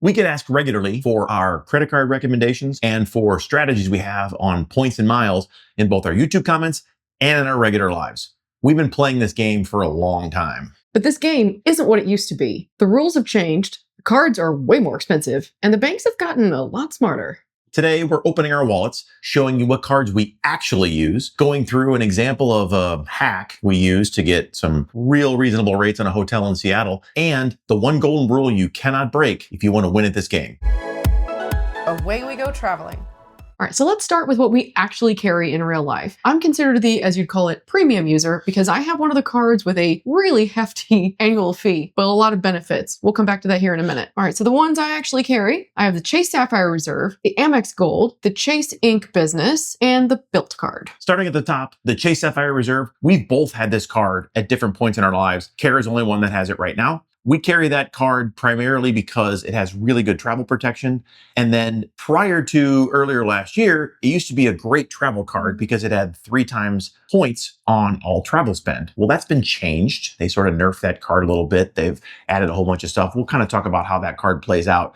We get asked regularly for our credit card recommendations and for strategies we have on points and miles in both our YouTube comments and in our regular lives. We've been playing this game for a long time. But this game isn't what it used to be. The rules have changed, the cards are way more expensive, and the banks have gotten a lot smarter. Today, we're opening our wallets, showing you what cards we actually use, going through an example of a hack we use to get some real reasonable rates on a hotel in Seattle, and the one golden rule you cannot break if you want to win at this game. Away we go traveling. All right, so let's start with what we actually carry in real life. I'm considered the, as you'd call it, premium user because I have one of the cards with a really hefty annual fee, but a lot of benefits. We'll come back to that here in a minute. All right, so the ones I actually carry, I have the Chase Sapphire Reserve, the Amex Gold, the Chase Ink Business, and the Built card. Starting at the top, the Chase Sapphire Reserve, we've both had this card at different points in our lives. Kara's the only one that has it right now. We carry that card primarily because it has really good travel protection. And then prior to earlier last year, it used to be a great travel card because it had 3 times points on all travel spend. Well, that's been changed. They sort of nerfed that card a little bit. They've added a whole bunch of stuff. We'll kind of talk about how that card plays out.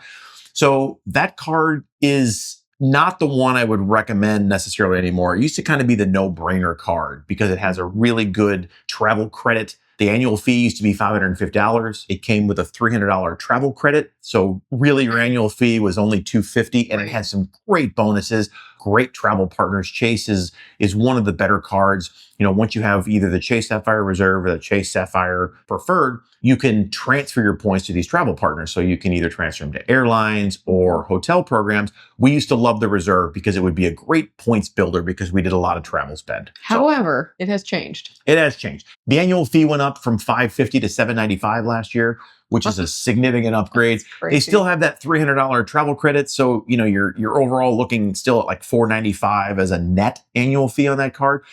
So that card is not the one I would recommend necessarily anymore. It used to kind of be the no-brainer card because it has a really good travel credit. The annual fee used to be $550. It came with a $300 travel credit. So really your annual fee was only $250 and it has some great bonuses, great travel partners. Chase is one of the better cards. You know, once you have either the Chase Sapphire Reserve or the Chase Sapphire Preferred, you can transfer your points to these travel partners. So you can either transfer them to airlines or hotel programs. We used to love the Reserve because it would be a great points builder because we did a lot of travel spend. However, it has changed. It has changed. The annual fee went up from $550 to $795 last year, which is a significant upgrade. They still have that $300 travel credit. So, you know, you're overall looking still at like $495 as a net annual fee on that card.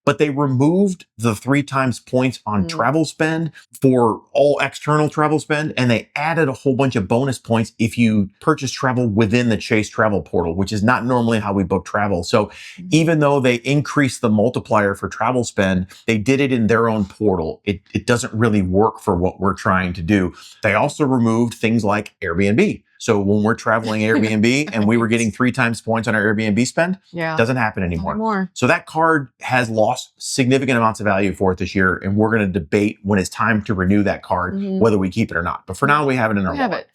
But they removed the 3 times points on travel spend for all external travel spend. And they added a whole bunch of bonus points if you purchase travel within the Chase travel portal, which is not normally how we book travel. So even though they increased the multiplier for travel spend, they did it in their own portal. It doesn't really work for what we're trying to do. They also removed things like Airbnb. So when we're traveling Airbnb and we were getting 3 times points on our Airbnb spend, it doesn't happen anymore. So that card has lost significant amounts of value for it this year. And we're going to debate when it's time to renew that card, whether we keep it or not. But for now, we have it in our wallet.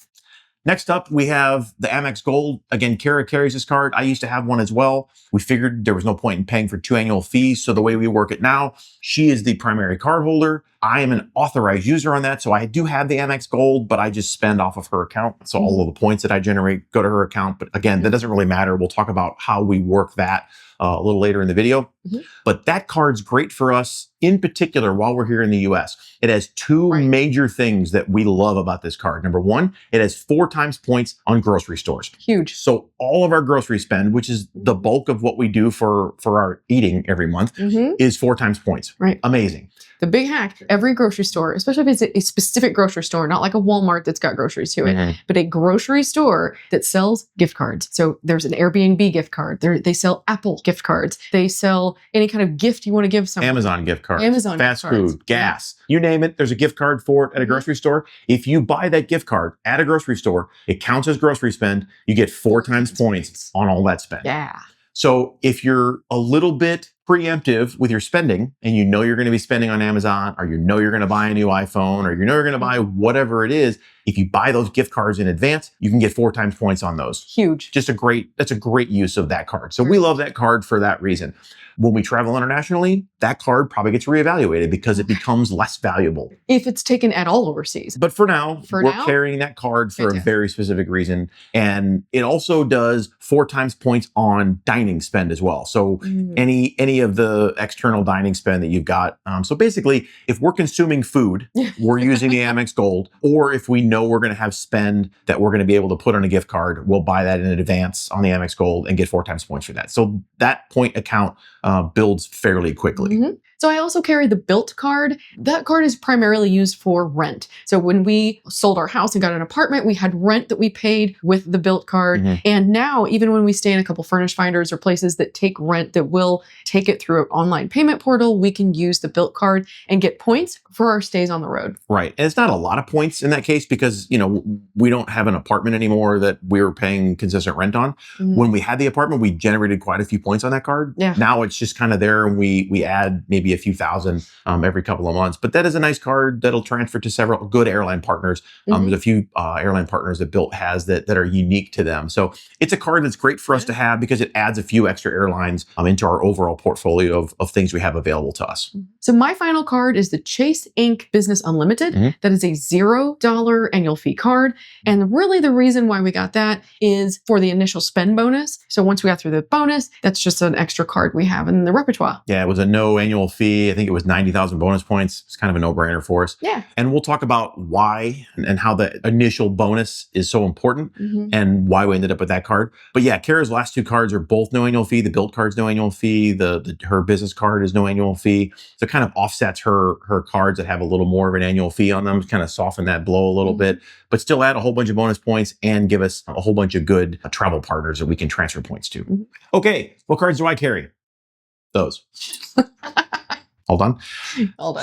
Next up, we have the Amex Gold. Again, Kara carries this card. I used to have one as well. We figured there was no point in paying for 2 annual fees. So the way we work it now, she is the primary card holder. I am an authorized user on that. So I do have the Amex Gold, but I just spend off of her account. So all of the points that I generate go to her account. But again, that doesn't really matter. We'll talk about how we work that a little later in the video. But that card's great for us in particular while we're here in the US. It has 2 major things that we love about this card. Number 1, it has 4 times points on grocery stores. Huge. So all of our grocery spend, which is the bulk of what we do for our eating every month, is 4 times points. Amazing. The big hack, every grocery store, especially if it's a specific grocery store, not like a Walmart that's got groceries to it, but a grocery store that sells gift cards. So there's an Airbnb gift card. They sell Apple gift cards. They sell any kind of gift you want to give someone. Amazon gift cards. Amazon fast gift cards. food, gas, you name it. There's a gift card for it at a grocery store. If you buy that gift card at a grocery store, it counts as grocery spend. You get 4 times points on all that spend. Yeah. So if you're a little bit preemptive with your spending and you know you're going to be spending on Amazon, or you know you're going to buy a new iPhone, or you know you're going to buy whatever it is, if you buy those gift cards in advance, you can get 4 times points on those. Huge. That's a great use of that card. So we love that card for that reason. When we travel internationally, that card probably gets reevaluated because it becomes less valuable. If it's taken at all overseas. But for now, we're carrying that card for a very specific reason. And it also does 4 times points on dining spend as well. So any of the external dining spend that you've got. So basically, if we're consuming food, we're using the Amex Gold. Or if we know we're going to have spend that we're going to be able to put on a gift card, we'll buy that in advance on the Amex Gold and get 4 times points for that. So that point account builds fairly quickly. So I also carry the Built card. That card is primarily used for rent. So when we sold our house and got an apartment, we had rent that we paid with the Built card. And now, even when we stay in a couple furnished finders or places that take rent that will take it through an online payment portal, we can use the Built card and get points for our stays on the road. Right. And it's not a lot of points in that case because, we don't have an apartment anymore that we were paying consistent rent on. When we had the apartment, we generated quite a few points on that card. Yeah. Now it's just kind of there, and we add maybe a few thousand every couple of months. But that is a nice card that'll transfer to several good airline partners. There's a few airline partners that Built has that are unique to them. So it's a card that's great for us to have because it adds a few extra airlines into our overall portfolio of things we have available to us. So my final card is the Chase Inc. Business Unlimited. That is a $0 annual fee card. And really the reason why we got that is for the initial spend bonus. So once we got through the bonus, that's just an extra card we have in the repertoire. Yeah, it was a no annual fee. I think it was 90,000 bonus points. It's kind of a no-brainer for us. Yeah. And we'll talk about why and how the initial bonus is so important and why we ended up with that card. But yeah, Kara's last two cards are both no annual fee. The Built card's no annual fee. Her business card is no annual fee. So it kind of offsets her cards that have a little more of an annual fee on them, kind of soften that blow a little bit, but still add a whole bunch of bonus points and give us a whole bunch of good travel partners that we can transfer points to. Okay, what cards do I carry? Those. Hold on.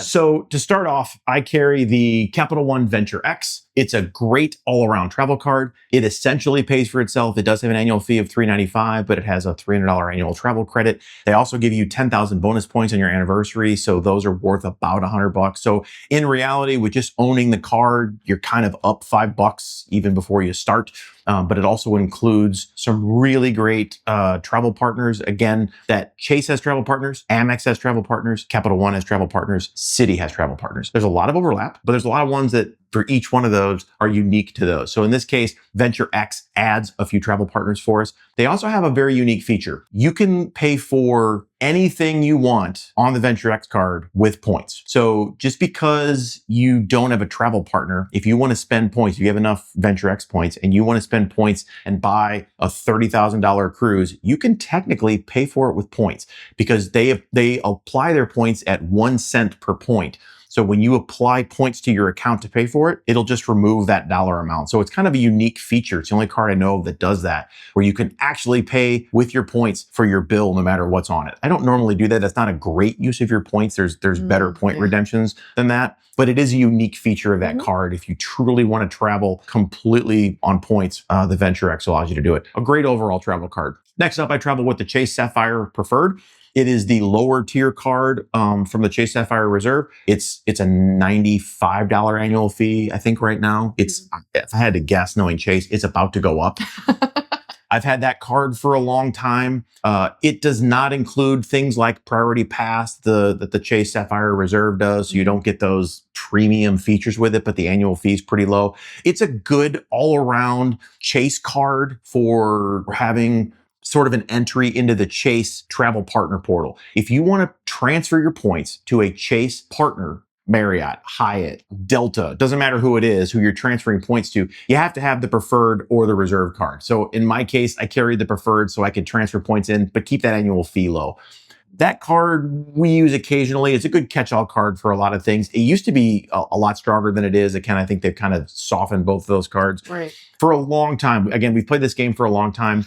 So to start off, I carry the Capital One Venture X. It's a great all-around travel card. It essentially pays for itself. It does have an annual fee of $395, but it has a $300 annual travel credit. They also give you 10,000 bonus points on your anniversary, so those are worth about $100. So in reality, with just owning the card, you're kind of up $5 even before you start. But it also includes some really great travel partners. Again, that Chase has travel partners, Amex has travel partners, Capital One has travel partners, Citi has travel partners. There's a lot of overlap, but there's a lot of ones that for each one of those are unique to those. So in this case, Venture X adds a few travel partners for us. They also have a very unique feature. You can pay for anything you want on the Venture X card with points. So just because you don't have a travel partner, if you want to spend points, if you have enough Venture X points and you want to spend points and buy a $30,000 cruise, you can technically pay for it with points because they apply their points at 1 cent per point. So when you apply points to your account to pay for it, it'll just remove that dollar amount. So it's kind of a unique feature. It's the only card I know of that does that, where you can actually pay with your points for your bill no matter what's on it. I don't normally do that. That's not a great use of your points. There's better point redemptions than that. But it is a unique feature of that card. If you truly want to travel completely on points, the Venture X allows you to do it. A great overall travel card. Next up, I travel with the Chase Sapphire Preferred. It is the lower tier card from the Chase Sapphire Reserve. It's a $95 annual fee, I think right now. If I had to guess, knowing Chase, it's about to go up. I've had that card for a long time. It does not include things like Priority Pass that the Chase Sapphire Reserve does, so you don't get those premium features with it, but the annual fee is pretty low. It's a good all-around Chase card for having sort of an entry into the Chase travel partner portal. If you want to transfer your points to a Chase partner, Marriott, Hyatt, Delta, doesn't matter who it is, who you're transferring points to, you have to have the preferred or the reserve card. So in my case, I carried the preferred so I could transfer points in, but keep that annual fee low. That card we use occasionally. It's a good catch-all card for a lot of things. It used to be a lot stronger than it is. I think they've kind of softened both of those cards. Right. For a long time, again, we've played this game for a long time.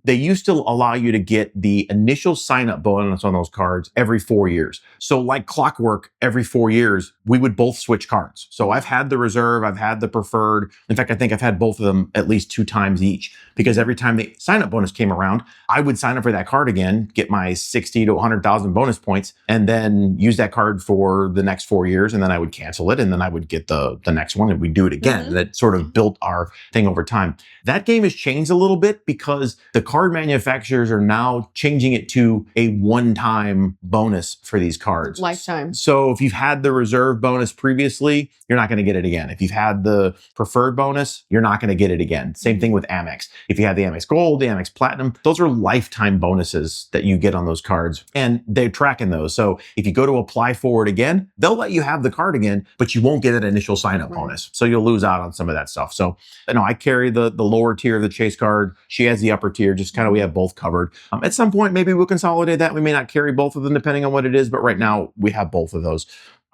They used to allow you to get the initial sign-up bonus on those cards every 4 years. So like clockwork, every 4 years, we would both switch cards. So I've had the reserve, I've had the preferred. In fact, I think I've had both of them at least 2 times each, because every time the sign-up bonus came around, I would sign up for that card again, get my 60 to 100,000 bonus points, and then use that card for the next 4 years, and then I would cancel it, and then I would get the next one, and we'd do it again. That sort of built our thing over time. That game has changed a little bit because the card manufacturers are now changing it to a one-time bonus for these cards. Lifetime. So if you've had the reserve bonus previously, you're not going to get it again. If you've had the preferred bonus, you're not going to get it again. Same thing with Amex. If you have the Amex Gold, the Amex Platinum, those are lifetime bonuses that you get on those cards. cards, and they're tracking those. So if you go to apply for it again, they'll let you have the card again, but you won't get that initial sign-up bonus. So you'll lose out on some of that stuff. So I carry the lower tier of the Chase card. She has the upper tier, just kind of we have both covered. At some point, maybe we'll consolidate that. We may not carry both of them depending on what it is, but right now we have both of those.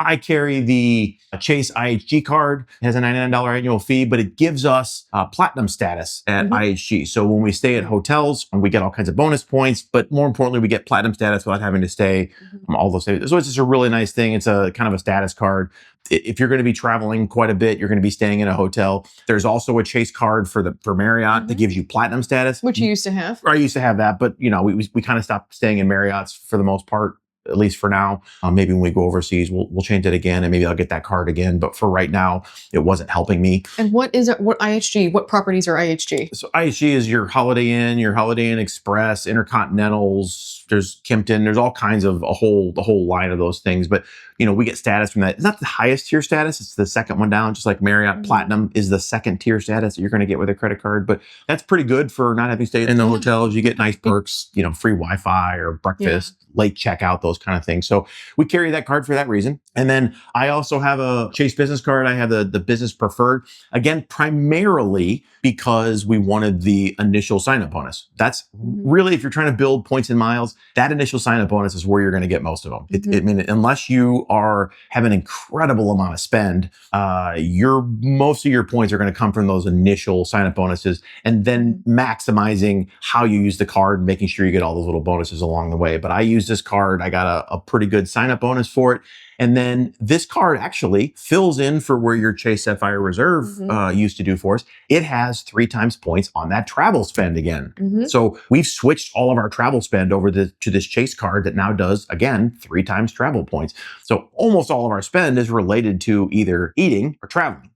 I carry the Chase IHG card. It has a $99 annual fee, but it gives us platinum status at IHG. So when we stay at hotels, we get all kinds of bonus points, but more importantly, we get platinum status without having to stay all those days. So it's just a really nice thing. It's a kind of a status card. If you're going to be traveling quite a bit, you're going to be staying in a hotel. There's also a Chase card for Marriott that gives you platinum status. Which you used to have. I used to have that, but we kind of stopped staying in Marriotts for the most part. At least for now. Maybe when we go overseas, we'll change it again, and maybe I'll get that card again. But for right now, it wasn't helping me. And what is it? What IHG? What properties are IHG? So IHG is your Holiday Inn Express, Intercontinentals. There's Kimpton. There's all kinds of the whole line of those things. But we get status from that. It's not the highest tier status. It's the second one down. Just like Marriott Platinum is the second tier status that you're going to get with a credit card. But that's pretty good for not having stayed in the hotels. You get nice perks. Free Wi-Fi or breakfast. Late checkout, those kind of things. So we carry that card for that reason. And then I also have a Chase business card. I have the business preferred. Again, primarily because we wanted the initial sign-up bonus. That's really, if you're trying to build points and miles, that initial sign-up bonus is where you're going to get most of them. I mean, unless you have an incredible amount of spend, most of your points are going to come from those initial sign-up bonuses, and then maximizing how you use the card, making sure you get all those little bonuses along the way. But I use this card. I got a pretty good sign-up bonus for it. And then this card actually fills in for where your Chase Sapphire Reserve used to do for us. It has 3 times points on that travel spend again. So we've switched all of our travel spend over to this Chase card that now does, again, 3 times travel points. So almost all of our spend is related to either eating or traveling.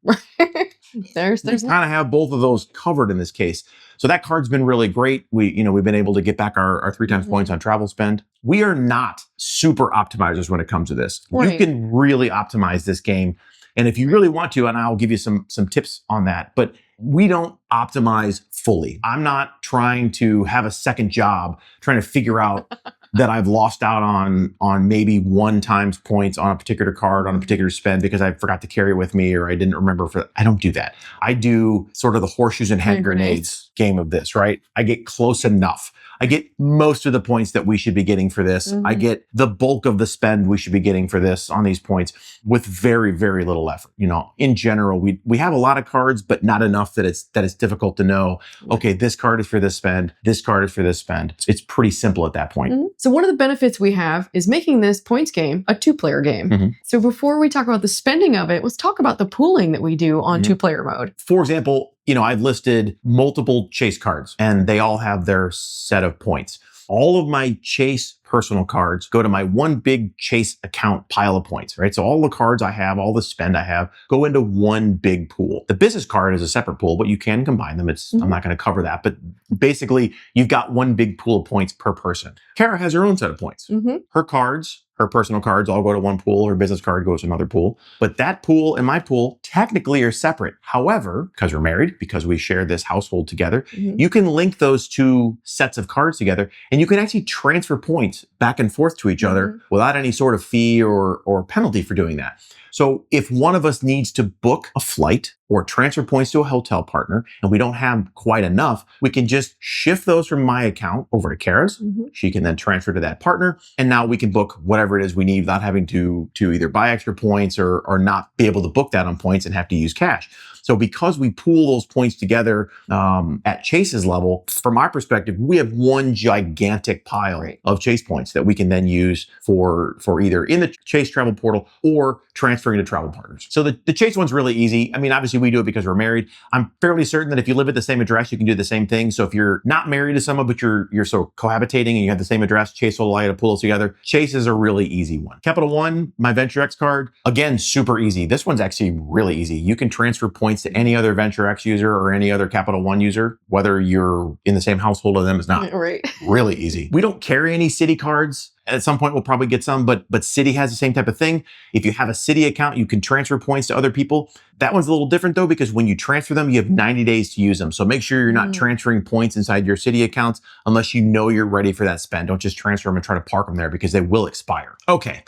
There's kind of have both of those covered in this case. So that card's been really great. We've been able to get back our 3 times points on travel spend. We are not super optimizers when it comes to this. Right. You can really optimize this game. And if you really want to, and I'll give you some tips on that, but we don't optimize fully. I'm not trying to have a second job, trying to figure out that I've lost out on maybe 1 times points on a particular card, on a particular spend because I forgot to carry it with me or I didn't remember. I don't do that. I do sort of the horseshoes and hand grenades game of this, right? I get close enough. I get most of the points that we should be getting for this. I get the bulk of the spend we should be getting for this on these points with very, very little effort. In general, we have a lot of cards, but not enough that it's difficult to know, okay, this card is for this spend, this card is for this spend. It's pretty simple at that point. So one of the benefits we have is making this points game a 2-player game. So before we talk about the spending of it, let's talk about the pooling that we do on 2-player mode. For example, I've listed multiple Chase cards and they all have their set of points. All of my Chase personal cards go to my one big Chase account pile of points, right? So all the cards I have, all the spend I have go into one big pool. The business card is a separate pool, but you can combine them. I'm not going to cover that, but basically you've got one big pool of points per person. Kara has her own set of points. Her cards, her personal cards all go to one pool. Her business card goes to another pool. But that pool and my pool technically are separate. However, because we're married, because we share this household together, you can link those 2 sets of cards together and you can actually transfer points back and forth to each other without any sort of fee or penalty for doing that. So if one of us needs to book a flight or transfer points to a hotel partner and we don't have quite enough, we can just shift those from my account over to Kara's. She can then transfer to that partner. And now we can book whatever it is we need without having to either buy extra points or not be able to book that on points and have to use cash. So because we pool those points together at Chase's level, from our perspective, we have one gigantic pile of Chase points that we can then use for either in the Chase travel portal or transferring to travel partners. So the Chase one's really easy. I mean, obviously we do it because we're married. I'm fairly certain that if you live at the same address, you can do the same thing. So if you're not married to someone, but you're sort of cohabitating and you have the same address, Chase will allow you to pull those together. Chase is a really easy one. Capital One, my Venture X card, again, super easy. This one's actually really easy. You can transfer points points to any other Venture X user or any other Capital One user, whether you're in the same household as them is not. Right. Really easy. We don't carry any Citi cards. At some point, we'll probably get some, but Citi has the same type of thing. If you have a Citi account, you can transfer points to other people. That one's a little different though, because when you transfer them, you have 90 days to use them. So make sure you're not transferring points inside your Citi accounts unless you know you're ready for that spend. Don't just transfer them and try to park them there because they will expire. Okay,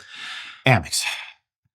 Amex.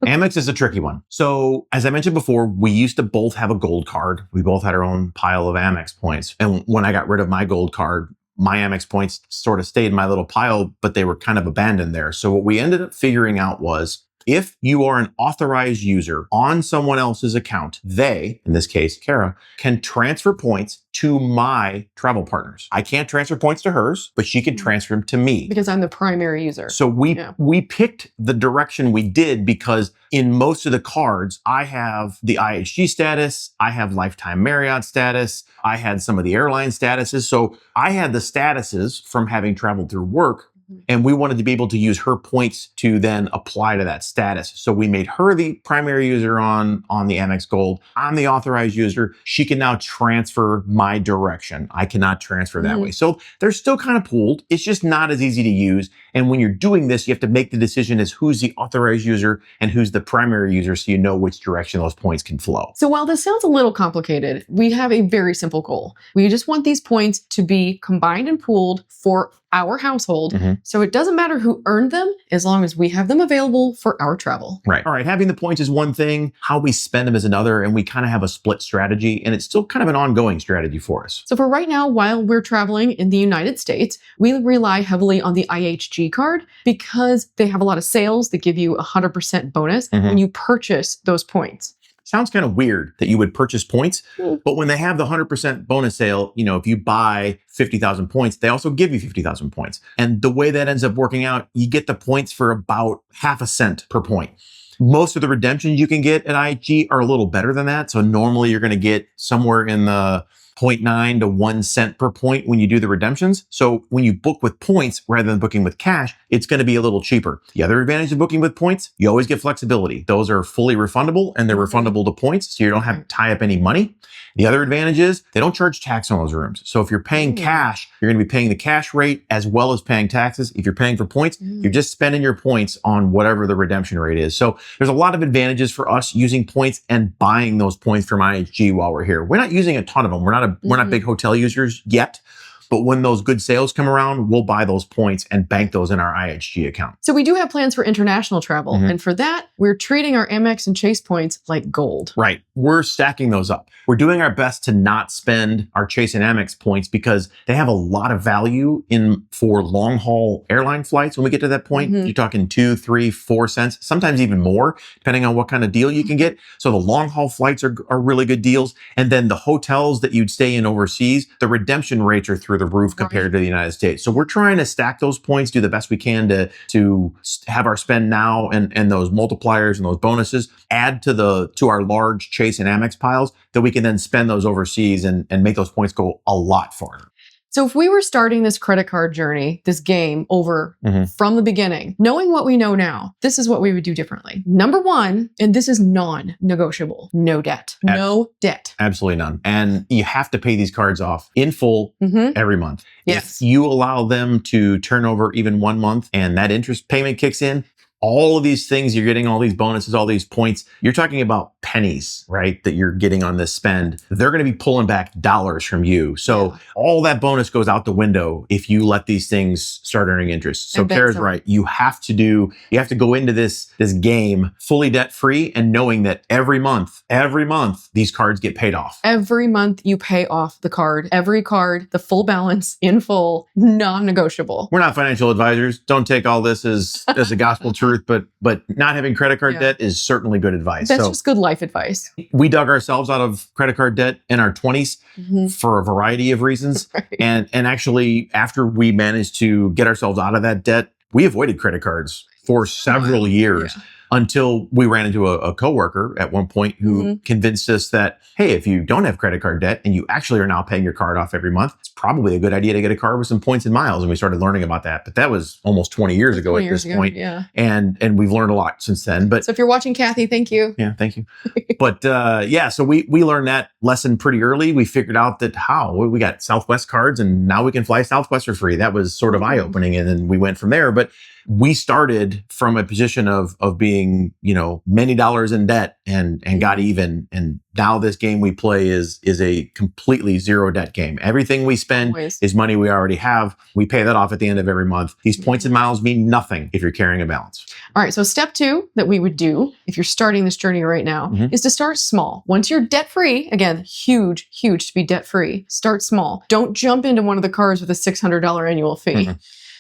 Amex is a tricky one. So as I mentioned before, we used to both have a gold card. We both had our own pile of Amex points. And when I got rid of my gold card, my Amex points sort of stayed in my little pile, but they were kind of abandoned there. So what we ended up figuring out was if you are an authorized user on someone else's account, they, in this case, Kara, can transfer points to my travel partners. I can't transfer points to hers, but she can transfer them to me. Because I'm the primary user. So we picked the direction we did because in most of the cards, I have the IHG status, I have lifetime Marriott status, I had some of the airline statuses. So I had the statuses from having traveled through work. And we wanted to be able to use her points to then apply to that status. So we made her the primary user on the Amex Gold. I'm the authorized user. She can now transfer my direction. I cannot transfer that way. So they're still kind of pooled. It's just not as easy to use. And when you're doing this, you have to make the decision as who's the authorized user and who's the primary user so you know which direction those points can flow. So while this sounds a little complicated, we have a very simple goal. We just want these points to be combined and pooled for our household. So it doesn't matter who earned them as long as we have them available for our travel. Right. All right. Having the points is one thing. How we spend them is another. And we kind of have a split strategy. And it's still kind of an ongoing strategy for us. So for right now, while we're traveling in the United States, we rely heavily on the IHG card because they have a lot of sales that give you a 100% bonus when you purchase those points. Sounds kind of weird that you would purchase points, but when they have the 100% bonus sale, you know, if you buy 50,000 points, they also give you 50,000 points. And the way that ends up working out, you get the points for about half a cent per point. Most of the redemptions you can get at IHG are a little better than that. So normally you're going to get somewhere in the 0.9 to 1 cent per point when you do the redemptions. So when you book with points rather than booking with cash, it's going to be a little cheaper. The other advantage of booking with points, you always get flexibility. Those are fully refundable and they're refundable to points. So you don't have to tie up any money. The other advantage is they don't charge tax on those rooms. So if you're paying cash, you're going to be paying the cash rate as well as paying taxes. If you're paying for points, you're just spending your points on whatever the redemption rate is. So there's a lot of advantages for us using points and buying those points from IHG while we're here. We're not using a ton of them. We're not big hotel users yet. But when those good sales come around, we'll buy those points and bank those in our IHG account. So we do have plans for international travel. And for that, we're treating our Amex and Chase points like gold. Right. We're stacking those up. We're doing our best to not spend our Chase and Amex points because they have a lot of value for long haul airline flights. When we get to that point, you're talking 2, 3, 4 cents, sometimes even more, depending on what kind of deal you can get. So the long haul flights are really good deals. And then the hotels that you'd stay in overseas, the redemption rates are through the roof compared to the United States. So we're trying to stack those points, do the best we can to have our spend now and those multipliers and those bonuses add to our large Chase and Amex piles that we can then spend those overseas and make those points go a lot farther. So if we were starting this credit card journey, this game over from the beginning, knowing what we know now, this is what we would do differently. Number one, and this is non-negotiable, no debt. No debt. Absolutely none. And you have to pay these cards off in full every month. Yes. If you allow them to turn over even 1 month and that interest payment kicks in, all of these things, you're getting all these bonuses, all these points. You're talking about pennies, right? That you're getting on this spend. They're going to be pulling back dollars from you. So all that bonus goes out the window if you let these things start earning interest. So Kara's right. You have to go into this game fully debt free and knowing that every month, these cards get paid off. Every month you pay off the card, every card, the full balance in full, non-negotiable. We're not financial advisors. Don't take all this as a gospel truth. But not having credit card debt is certainly good advice. That's just good life advice. We dug ourselves out of credit card debt in our 20s for a variety of reasons. And actually, after we managed to get ourselves out of that debt, we avoided credit cards for several years. until we ran into a coworker at one point who convinced us that, hey, if you don't have credit card debt and you actually are now paying your card off every month, it's probably a good idea to get a card with some points and miles. And we started learning about that. But that was almost 20 years ago at this point. Yeah. And we've learned a lot since then. But so if you're watching, Kathy, thank you. Yeah, thank you. But so we learned that lesson pretty early. We figured out that we got Southwest cards and now we can fly Southwest for free. That was sort of eye-opening. And then we went from there. But we started from a position of being, many dollars in debt and got even. And now this game we play is a completely zero debt game. Everything we spend is money we already have. We pay that off at the end of every month. These points and miles mean nothing if you're carrying a balance. All right. So step 2 that we would do if you're starting this journey right now is to start small. Once you're debt free, again, huge to be debt free. Start small. Don't jump into one of the cards with a $600 annual fee.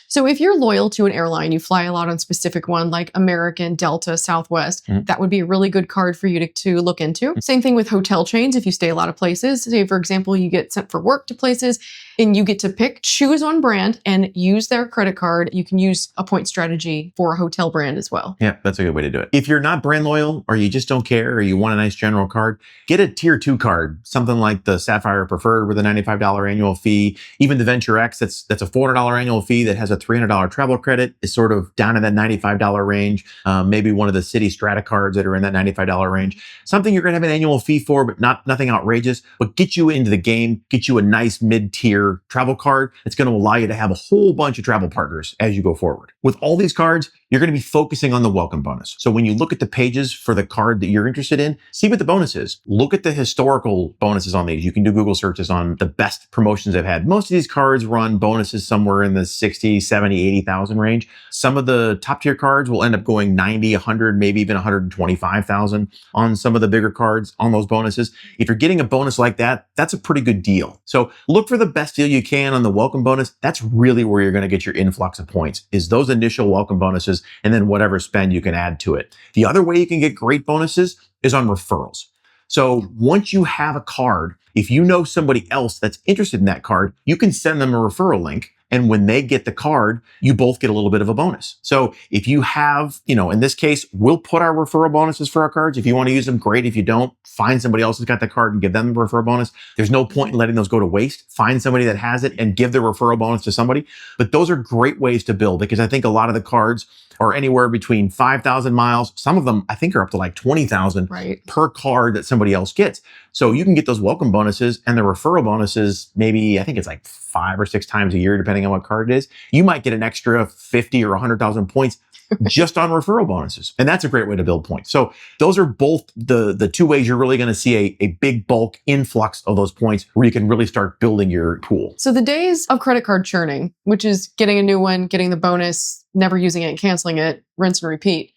So if you're loyal to an airline, you fly a lot on specific one like American, Delta, Southwest, that would be a really good card for you to look into. Same thing with hotel chains. If you stay a lot of places, say for example, you get sent for work to places and you get to choose on brand and use their credit card. You can use a point strategy for a hotel brand as well. Yeah, that's a good way to do it. If you're not brand loyal or you just don't care or you want a nice general card, get a tier 2 card, something like the Sapphire Preferred with a $95 annual fee. Even the Venture X, that's a $400 annual fee that has a $300 travel credit, is sort of down in that $95 range. Maybe one of the City Strata cards that are in that $95 range. Something you're going to have an annual fee for, but nothing outrageous, but get you into the game, get you a nice mid-tier travel card that's going to allow you to have a whole bunch of travel partners as you go forward. With all these cards, you're going to be focusing on the welcome bonus. So when you look at the pages for the card that you're interested in, see what the bonus is. Look at the historical bonuses on these. You can do Google searches on the best promotions they've had. Most of these cards run bonuses somewhere in the 60, 70, 80,000 range. Some of the top tier cards will end up going 90, 100, maybe even 125,000 on some of the bigger cards on those bonuses. If you're getting a bonus like that, that's a pretty good deal. So look for the best deal you can on the welcome bonus. That's really where you're going to get your influx of points, is those initial welcome bonuses and then whatever spend you can add to it. The other way you can get great bonuses is on referrals. So once you have a card, if you know somebody else that's interested in that card, you can send them a referral link. And when they get the card, you both get a little bit of a bonus. So if you have, in this case, we'll put our referral bonuses for our cards. If you want to use them, great. If you don't, find somebody else who's got the card and give them the referral bonus. There's no point in letting those go to waste. Find somebody that has it and give the referral bonus to somebody. But those are great ways to build, because I think a lot of the cards are anywhere between 5,000 miles. Some of them I think are up to like 20,000 per card that somebody else gets. So you can get those welcome bonuses and the referral bonuses, maybe I think it's like 5 or 6 times a year, depending on what card it is. You might get an extra 50 or 100,000 points just on referral bonuses. And that's a great way to build points. So those are both the 2 ways you're really going to see a big bulk influx of those points where you can really start building your pool. So the days of credit card churning, which is getting a new one, getting the bonus, never using it and canceling it, rinse and repeat,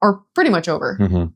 are pretty much over.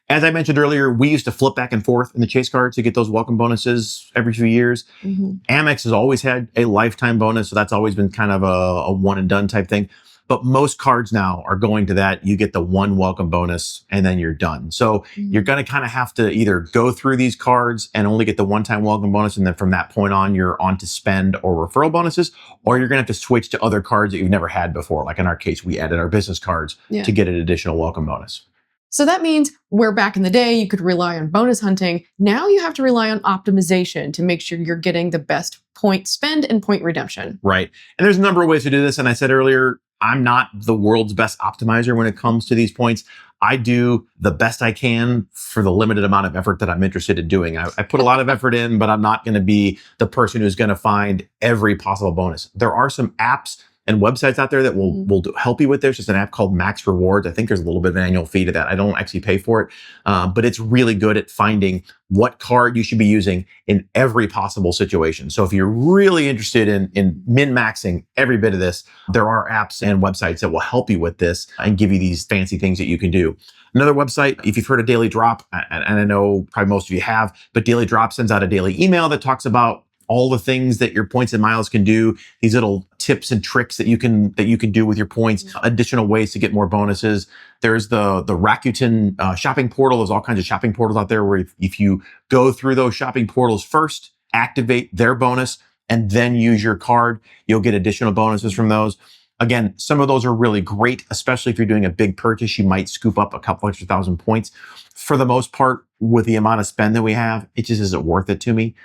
As I mentioned earlier, we used to flip back and forth in the Chase card to get those welcome bonuses every few years. Amex has always had a lifetime bonus, so that's always been kind of a one and done type thing. But most cards now are going to that. You get the one welcome bonus and then you're done. So you're going to kind of have to either go through these cards and only get the one-time welcome bonus, and then from that point on, you're on to spend or referral bonuses, or you're going to have to switch to other cards that you've never had before. Like in our case, we added our business cards to get an additional welcome bonus. So that means where back in the day you could rely on bonus hunting, now you have to rely on optimization to make sure you're getting the best point spend and point redemption. Right. And there's a number of ways to do this. And I said earlier, I'm not the world's best optimizer when it comes to these points. I do the best I can for the limited amount of effort that I'm interested in doing. I put a lot of effort in, but I'm not going to be the person who's going to find every possible bonus. There are some apps and websites out there that will help you with this. There's an app called Max Rewards. I think there's a little bit of an annual fee to that. I don't actually pay for it, but it's really good at finding what card you should be using in every possible situation. So if you're really interested in min-maxing every bit of this, there are apps and websites that will help you with this and give you these fancy things that you can do. Another website, if you've heard of Daily Drop, and I know probably most of you have, but Daily Drop sends out a daily email that talks about all the things that your points and miles can do, these little tips and tricks that you can do with your points, additional ways to get more bonuses. There's the Rakuten shopping portal. There's all kinds of shopping portals out there where if you go through those shopping portals first, activate their bonus, and then use your card, you'll get additional bonuses from those. Again, some of those are really great, especially if you're doing a big purchase. You might scoop up a couple extra thousand points. For the most part, with the amount of spend that we have, it just isn't worth it to me.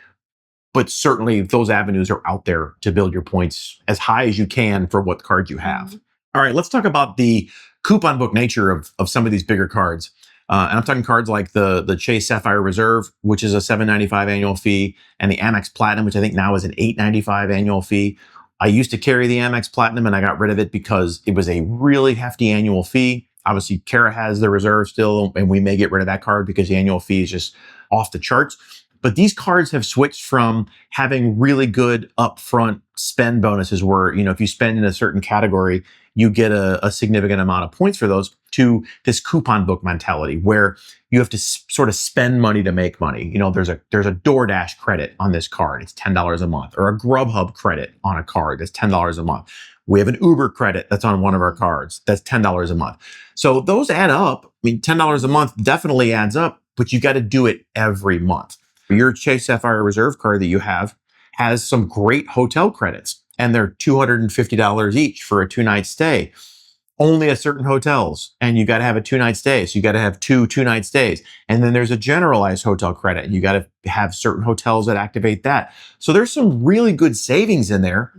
But certainly those avenues are out there to build your points as high as you can for what cards you have. All right, let's talk about the coupon book nature of some of these bigger cards. And I'm talking cards like the Chase Sapphire Reserve, which is a $7.95 annual fee, and the Amex Platinum, which I think now is an $8.95 annual fee. I used to carry the Amex Platinum and I got rid of it because it was a really hefty annual fee. Obviously, Kara has the Reserve still, and we may get rid of that card because the annual fee is just off the charts. But these cards have switched from having really good upfront spend bonuses where, if you spend in a certain category, you get a significant amount of points for those, to this coupon book mentality where you have to sort of spend money to make money. There's a DoorDash credit on this card. It's $10 a month, or a Grubhub credit on a card. That's $10 a month. We have an Uber credit that's on one of our cards. That's $10 a month. So those add up. $10 a month definitely adds up, but you got to do it every month. Your Chase Sapphire Reserve card that you have has some great hotel credits, and they're $250 each for a 2-night stay. Only at certain hotels, and you got to have a 2-night stay. So you got to have two-night stays. And then there's a generalized hotel credit, and you got to have certain hotels that activate that. So there's some really good savings in there,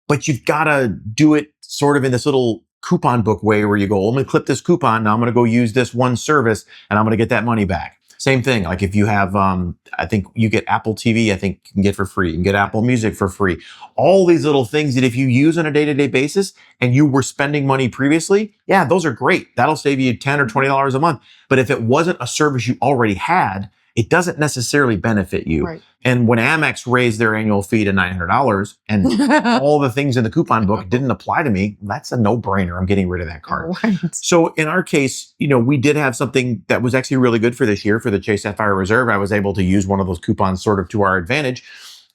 but you've got to do it sort of in this little coupon book way where you go, let me clip this coupon. Now I'm going to go use this one service and I'm going to get that money back. Same thing. Like if you have, I think you get Apple TV, I think you can get for free. You can get Apple Music for free. All these little things that if you use on a day-to-day basis and you were spending money previously, yeah, those are great. That'll save you $10 or $20 a month. But if it wasn't a service you already had, it doesn't necessarily benefit you. Right. And when Amex raised their annual fee to $900 and all the things in the coupon book didn't apply to me, that's a no-brainer. I'm getting rid of that card. Right. So in our case, we did have something that was actually really good for this year for the Chase Sapphire Reserve. I was able to use one of those coupons sort of to our advantage.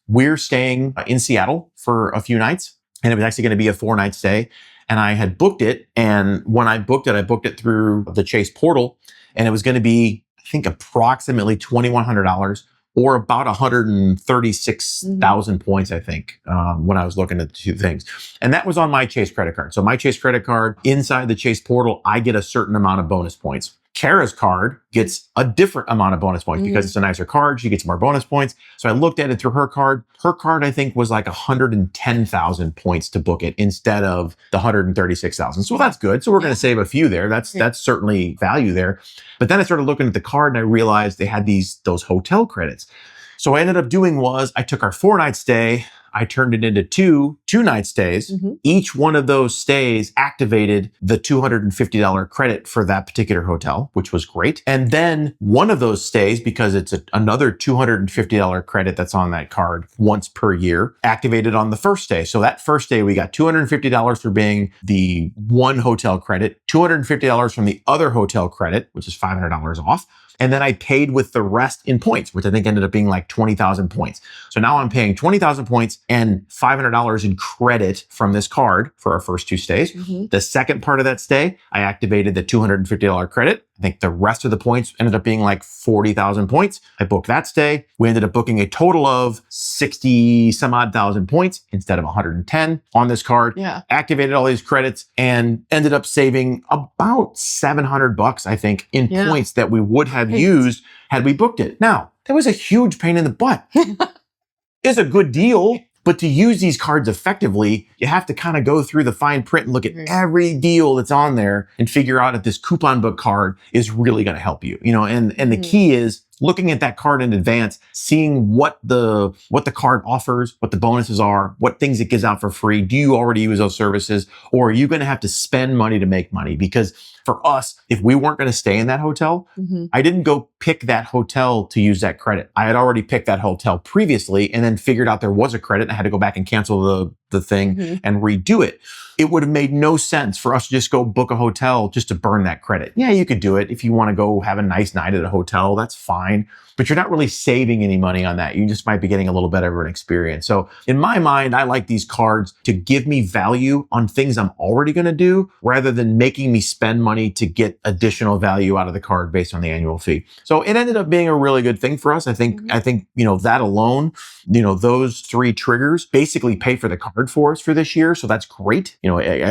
We're staying in Seattle for a few nights, and it was actually going to be a 4-night stay. And I had booked it. And when I booked it through the Chase portal, and it was going to be, I think, approximately $2,100 or about 136,000 points, I think, when I was looking at the two things. And that was on my Chase credit card. So my Chase credit card, inside the Chase portal, I get a certain amount of bonus points. Kara's card gets a different amount of bonus points because it's a nicer card. She gets more bonus points. So I looked at it through her card. Her card, I think, was like 110,000 points to book it instead of the 136,000. So that's good. So we're going to save a few there. That's certainly value there. But then I started looking at the card and I realized they had those hotel credits. So what I ended up doing was I took our 4-night stay, I turned it into two-night stays. Each one of those stays activated the $250 credit for that particular hotel, which was great. And then one of those stays, because it's another $250 credit that's on that card once per year, activated on the first day. So that first day, we got $250 for being the one hotel credit, $250 from the other hotel credit, which is $500 off. And then I paid with the rest in points, which I think ended up being like 20,000 points. So now I'm paying 20,000 points and $500 in credit from this card for our first 2 stays. The second part of that stay, I activated the $250 credit. I think the rest of the points ended up being like 40,000 points. I booked that stay. We ended up booking a total of 60 some odd thousand points instead of 110 on this card. Yeah. Activated all these credits and ended up saving about $700, I think, in points that we would have used had we booked it. Now, that was a huge pain in the butt. It's a good deal. But to use these cards effectively, you have to kind of go through the fine print and look at every deal that's on there and figure out if this coupon book card is really going to help you. And the key is looking at that card in advance, seeing what the card offers, what the bonuses are, what things it gives out for free. Do you already use those services, or are you going to have to spend money to make money? Because for us, if we weren't going to stay in that hotel, I didn't go pick that hotel to use that credit. I had already picked that hotel previously and then figured out there was a credit and I had to go back and cancel the thing and redo it. It would have made no sense for us to just go book a hotel just to burn that credit. Yeah, you could do it. If you want to go have a nice night at a hotel, that's fine. But you're not really saving any money on that. You just might be getting a little bit of an experience. So in my mind, I like these cards to give me value on things I'm already going to do rather than making me spend money money to get additional value out of the card based on the annual fee. So it ended up being a really good thing for us. I think, that alone, those 3 triggers basically pay for the card for us for this year. So that's great.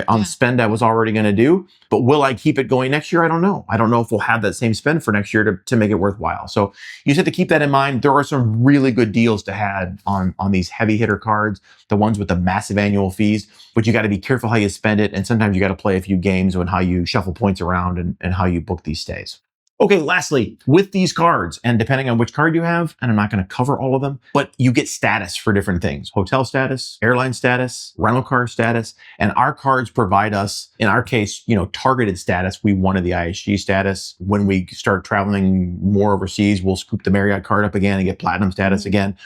On spend I was already going to do, but will I keep it going next year? I don't know. I don't know if we'll have that same spend for next year to make it worthwhile. So you just have to keep that in mind. There are some really good deals to have on these heavy hitter cards, the ones with the massive annual fees, but you got to be careful how you spend it. And sometimes you got to play a few games on how you shuffle points around and how you book these stays. Okay, lastly, with these cards, and depending on which card you have, and I'm not going to cover all of them, but you get status for different things: hotel status, airline status, rental car status, and our cards provide us, in our case, targeted status. We wanted the IHG status. When we start traveling more overseas, we'll scoop the Marriott card up again and get platinum status again.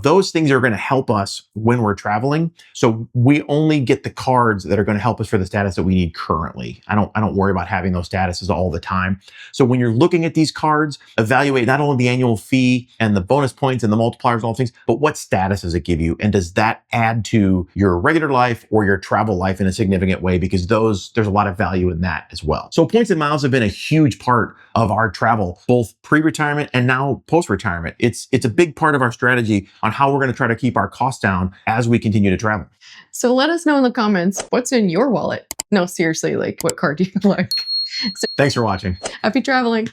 Those things are going to help us when we're traveling. So we only get the cards that are going to help us for the status that we need currently. I don't worry about having those statuses all the time. So when you're looking at these cards, evaluate not only the annual fee and the bonus points and the multipliers and all things, but what status does it give you? And does that add to your regular life or your travel life in a significant way? Because there's a lot of value in that as well. So points and miles have been a huge part of our travel, both pre-retirement and now post-retirement. It's a big part of our strategy on how we're going to try to keep our costs down as we continue to travel. So let us know in the comments, what's in your wallet? No, seriously, what card do you like? Thanks for watching. Happy traveling.